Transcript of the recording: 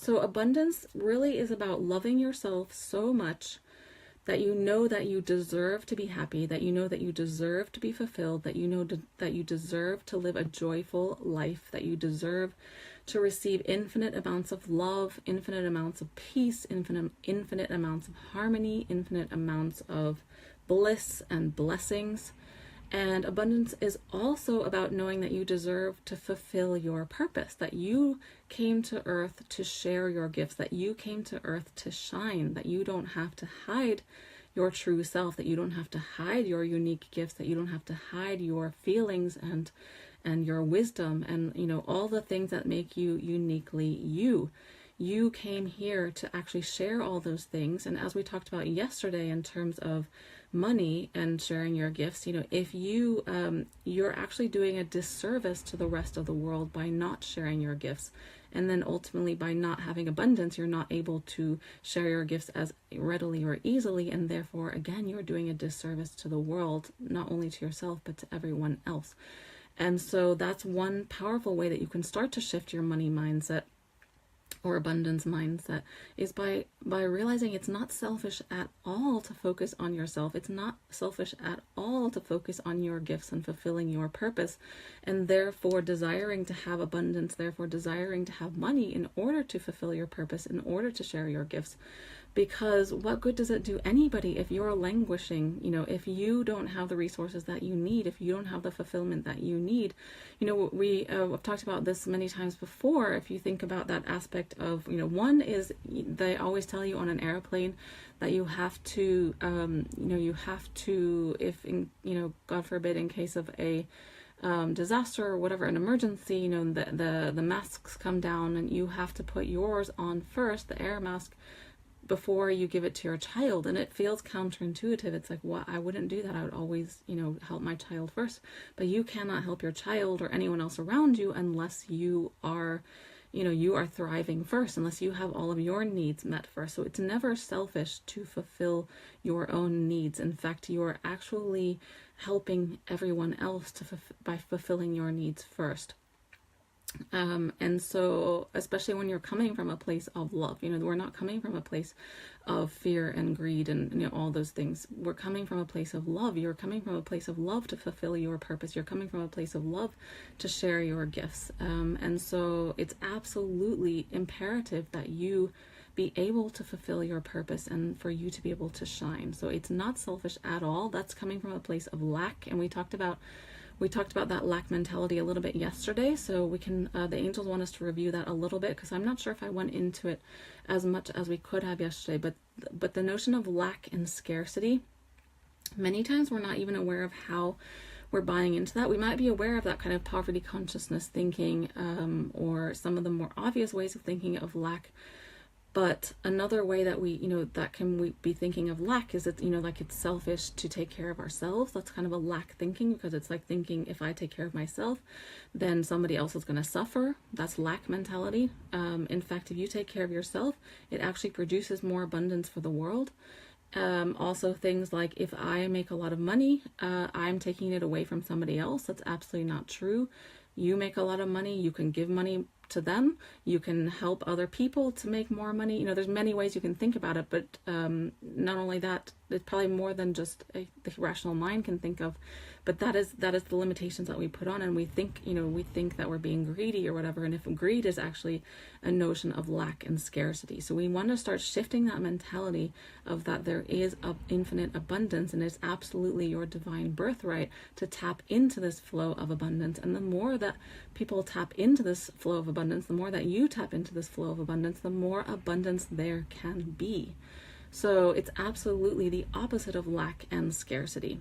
So abundance really is about loving yourself so much that you know that you deserve to be happy, that you know that you deserve to be fulfilled, that you know that you deserve to live a joyful life, that you deserve to receive infinite amounts of love, infinite amounts of peace, infinite amounts of harmony, infinite amounts of bliss and blessings. And abundance is also about knowing that you deserve to fulfill your purpose, that you came to earth to share your gifts, that you came to earth to shine, that you don't have to hide your true self, that you don't have to hide your unique gifts, that you don't have to hide your feelings and your wisdom and, you know, all the things that make you uniquely you. You came here to actually share all those things. And as we talked about yesterday in terms of money and sharing your gifts, you know, if you're actually doing a disservice to the rest of the world by not sharing your gifts. And then ultimately by not having abundance, you're not able to share your gifts as readily or easily. And therefore, again, you're doing a disservice to the world, not only to yourself, but to everyone else. And so that's one powerful way that you can start to shift your money mindset or abundance mindset, is by realizing it's not selfish at all to focus on yourself. It's not selfish at all to focus on your gifts and fulfilling your purpose, and therefore desiring to have abundance, therefore desiring to have money in order to fulfill your purpose, in order to share your gifts. Because what good does it do anybody if you're languishing, you know, if you don't have the resources that you need, if you don't have the fulfillment that you need? You know, I've talked about this many times before. If you think about that aspect of, you know, one is they always tell you on an airplane that you have to, if, God forbid, in case of a disaster or whatever, an emergency, you know, the masks come down and you have to put yours on first, the air mask, before you give it to your child. And it feels counterintuitive. It's like, what? I wouldn't do that. I would always, you know, help my child first. But you cannot help your child or anyone else around you unless you are, you know, you are thriving first, unless you have all of your needs met first. So it's never selfish to fulfill your own needs. In fact, you are actually helping everyone else by fulfilling your needs first. And so, especially when you're coming from a place of love, you know, we're not coming from a place of fear and greed and, you know, all those things. We're coming from a place of love. You're coming from a place of love to fulfill your purpose. You're coming from a place of love to share your gifts. And so it's absolutely imperative that you be able to fulfill your purpose and for you to be able to shine. So it's not selfish at all. That's coming from a place of lack. And we talked about that lack mentality a little bit yesterday, so we can, the angels want us to review that a little bit, because I'm not sure if I went into it as much as we could have yesterday, but the notion of lack and scarcity, many times we're not even aware of how we're buying into that. We might be aware of that kind of poverty consciousness thinking, or some of the more obvious ways of thinking of lack. But another way that we be thinking of lack is that, you know, like it's selfish to take care of ourselves. That's kind of a lack thinking, because it's like thinking if I take care of myself, then somebody else is going to suffer. That's lack mentality. In fact, if you take care of yourself, it actually produces more abundance for the world. Also things like, if I make a lot of money, I'm taking it away from somebody else. That's absolutely not true. You make a lot of money, you can give money to them, you can help other people to make more money. You know, there's many ways you can think about it, but not only that, it's probably more than just the rational mind can think of, but that is the limitations that we put on, and we think that we're being greedy or whatever, and if greed is actually a notion of lack and scarcity. So we want to start shifting that mentality of that there is of infinite abundance, and it's absolutely your divine birthright to tap into this flow of abundance. And the more that people tap into this flow of abundance, the more that you tap into this flow of abundance, the more abundance there can be. So it's absolutely the opposite of lack and scarcity.